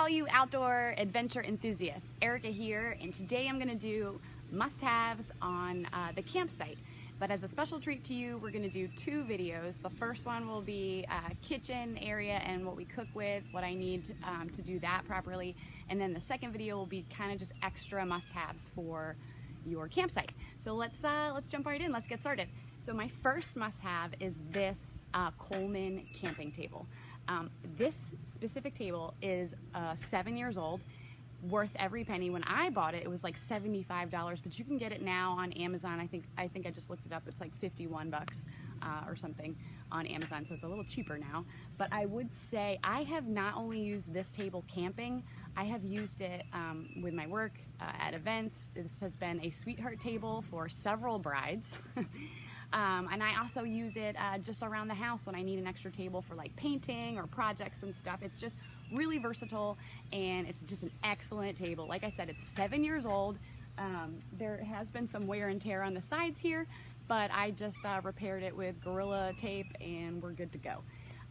all you outdoor adventure enthusiasts. Erica here, and today I'm going to do must-haves on the campsite. But as a special treat to you, we're going to do two videos. The first one will be kitchen area and what we cook with, what I need to do that properly. And then the second video will be kind of just extra must-haves for your campsite. So let's jump right in. Let's get started. So my first must-have is this Coleman camping table. This specific table is 7 years old, worth every penny. When I bought it, it was like $75, but you can get it now on Amazon. I think I just looked it up. It's like 51 bucks or something on Amazon, so it's a little cheaper now. But I would say I have not only used this table camping, I have used it with my work at events. This has been a sweetheart table for several brides. And I also use it just around the house when I need an extra table for like painting or projects and stuff. It's just really versatile, and it's just an excellent table. Like I said, it's 7 years old. There has been some wear and tear on the sides here, but I just repaired it with Gorilla Tape and we're good to go.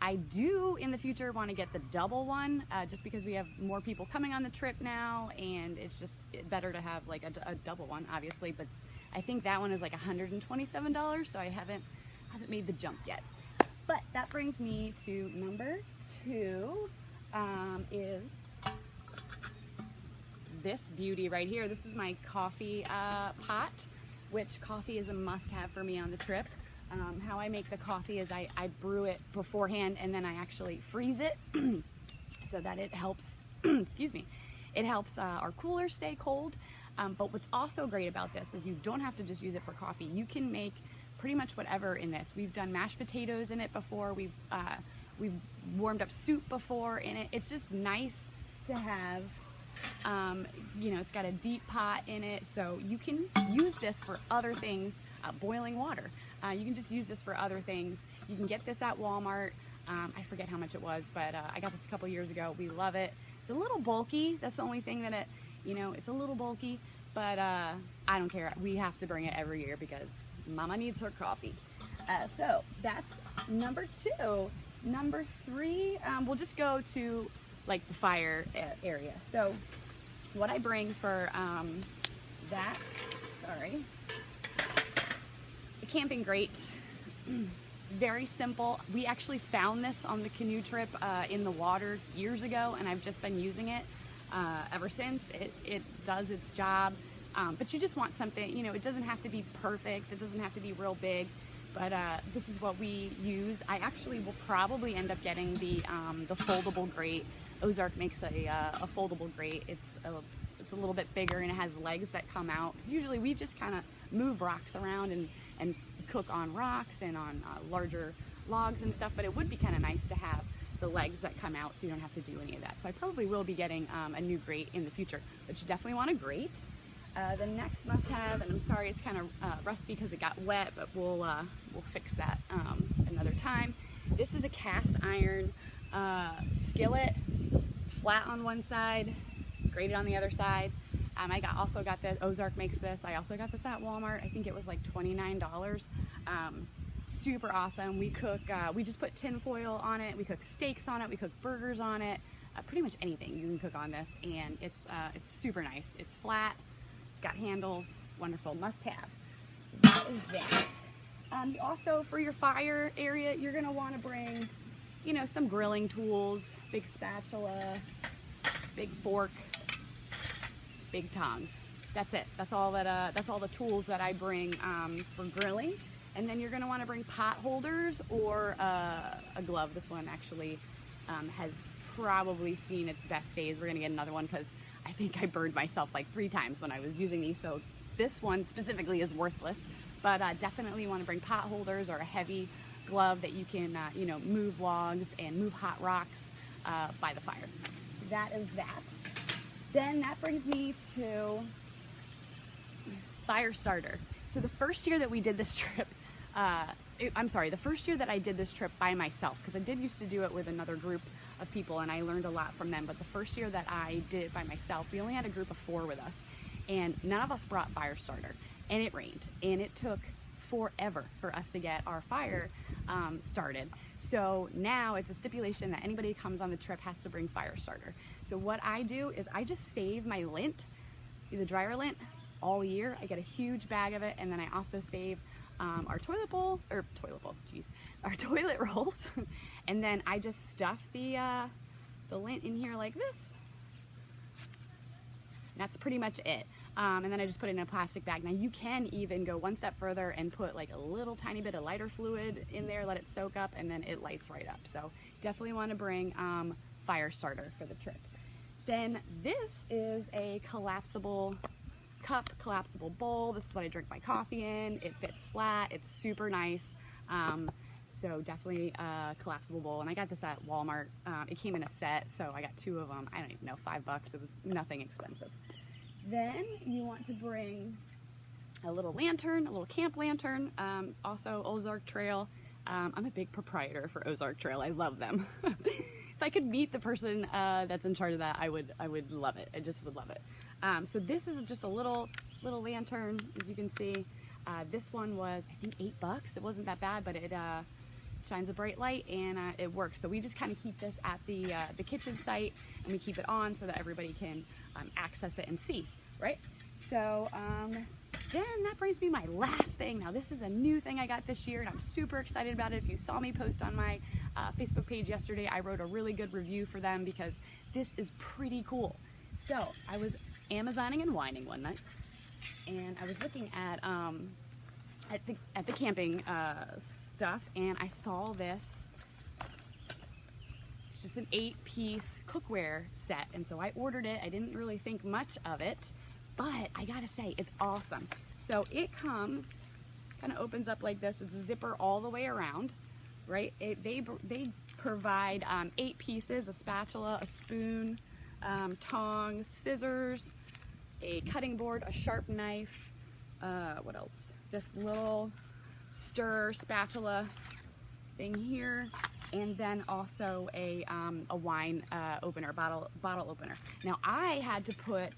I do in the future want to get the double one just because we have more people coming on the trip now, and it's just better to have like a double one, obviously, but I think that one is like $127, so I haven't made the jump yet. But that brings me to number two, is this beauty right here. This is my coffee pot, which coffee is a must-have for me on the trip. How I make the coffee is I brew it beforehand, and then I actually freeze it so that it helps, excuse me, it helps our cooler stay cold. But what's also great about this is you don't have to just use it for coffee. You can make pretty much whatever in this. We've done mashed potatoes in it before. We've warmed up soup before in it. It's just nice to have, you know, it's got a deep pot in it, so you can use this for other things. Boiling water. You can just use this for other things. You can get this at Walmart. I forget how much it was, but I got this a couple years ago. We love it. It's a little bulky. That's the only thing that it, you know, it's a little bulky, but I don't care. We have to bring it every year because Mama needs her coffee. So that's number two. Number three, we'll just go to like the fire area. So what I bring for that, sorry, the camping grate, very simple. We actually found this on the canoe trip in the water years ago, and I've just been using it ever since. It does its job, but you just want something, you know, it doesn't have to be perfect, it doesn't have to be real big, but this is what we use. I actually will probably end up getting the foldable grate. Ozark makes a foldable grate. It's a little bit bigger, and it has legs that come out, because usually we just kind of move rocks around and cook on rocks and on larger logs and stuff, but it would be kind of nice to have the legs that come out so you don't have to do any of that. So I probably will be getting a new grate in the future, but you definitely want a grate. The next must-have, and I'm sorry it's kind of rusty because it got wet, but we'll fix that another time. This is a cast iron skillet. It's flat on one side, it's grated on the other side. I also got this, Ozark makes this. I also got this at Walmart. I think it was like $29. Super awesome. We cook, we just put tin foil on it. We cook steaks on it. We cook burgers on it. Pretty much anything you can cook on this, and it's super nice. It's flat. It's got handles. Wonderful. Must have. So that is that. Also for your fire area, you're gonna want to bring, you know, some grilling tools, big spatula, big fork, big tongs. That's it. That's all the tools that I bring for grilling. And then you're going to want to bring pot holders or a glove. This one actually has probably seen its best days. We're going to get another one because I think I burned myself like 3 times when I was using these. So this one specifically is worthless. But definitely want to bring pot holders or a heavy glove that you can, you know, move logs and move hot rocks by the fire. That is that. Then that brings me to fire starter. So the first year that we did this trip, the first year that I did this trip by myself, because I did used to do it with another group of people and I learned a lot from them, but the first year that I did it by myself, we only had a group of 4 with us, and none of us brought fire starter, and it rained, and it took forever for us to get our fire started. So now it's a stipulation that anybody who comes on the trip has to bring fire starter. So what I do is I just save my lint, the dryer lint, all year. I get a huge bag of it, and then I also save our toilet rolls, and then I just stuff the lint in here like this. That's pretty much it. And then I just put it in a plastic bag. Now you can even go one step further and put like a little tiny bit of lighter fluid in there, let it soak up, and then it lights right up. So definitely want to bring fire starter for the trip. Then this is a collapsible cup, collapsible bowl. This is what I drink my coffee in. It fits flat. It's super nice. So definitely a collapsible bowl. And I got this at Walmart. It came in a set, so I got 2 of them. I don't even know, $5. It was nothing expensive. Then you want to bring a little lantern, a little camp lantern. Also Ozark Trail. I'm a big proprietor for Ozark Trail. I love them. If I could meet the person that's in charge of that, I would love it. I just would love it. So this is just a little lantern, as you can see. This one was, I think, $8. It wasn't that bad, but it shines a bright light, and it works. So we just kind of keep this at the kitchen site, and we keep it on so that everybody can access it and see, right? So then that brings me my last thing. Now this is a new thing I got this year, and I'm super excited about it. If you saw me post on my Facebook page yesterday, I wrote a really good review for them because this is pretty cool. So I was Amazoning and whining one night, and I was looking at the camping stuff, and I saw this. It's just an 8-piece cookware set, and so I ordered it. I didn't really think much of it, but I gotta say, it's awesome. So it comes, kind of opens up like this. It's a zipper all the way around, right? They provide 8 pieces: a spatula, a spoon, tongs, scissors, a cutting board, a sharp knife, what else? This little stir spatula thing here, and then also a wine opener, bottle opener. Now I had to put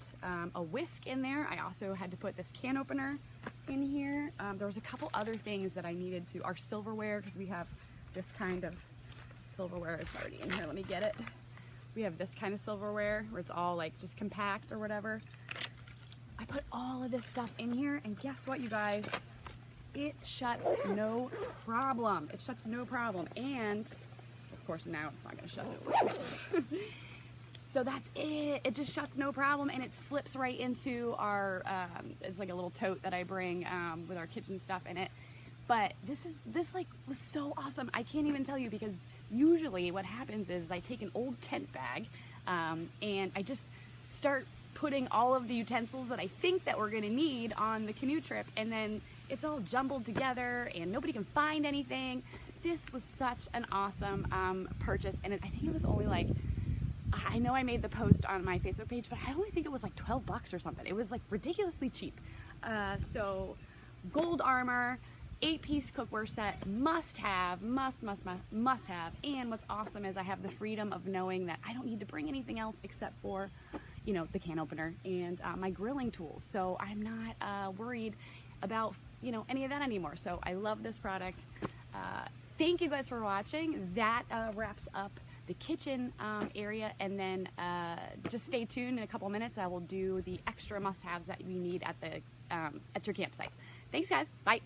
a whisk in there. I also had to put this can opener in here. There was a couple other things that I needed to, our silverware, because we have this kind of silverware. It's already in here, let me get it. We have this kind of silverware where it's all like just compact or whatever. I put all of this stuff in here, and guess what, you guys? It shuts no problem. It shuts no problem. And of course now it's not gonna shut no. So that's it. It just shuts no problem, and it slips right into our, it's like a little tote that I bring with our kitchen stuff in it. But this was so awesome. I can't even tell you, because usually what happens is I take an old tent bag and I just start putting all of the utensils that I think that we're gonna need on the canoe trip, and then it's all jumbled together and nobody can find anything. This was such an awesome purchase, and I think it was only like, I know I made the post on my Facebook page, but I only think it was like $12 or something. It was like ridiculously cheap. So gold armor, 8-piece cookware set, must have. And what's awesome is I have the freedom of knowing that I don't need to bring anything else except for, you know, the can opener and my grilling tools. So I'm not worried about, you know, any of that anymore. So I love this product. Thank you guys for watching. That wraps up the kitchen area, and then just stay tuned. In a couple minutes I will do the extra must-haves that we need at the at your campsite. Thanks guys, bye.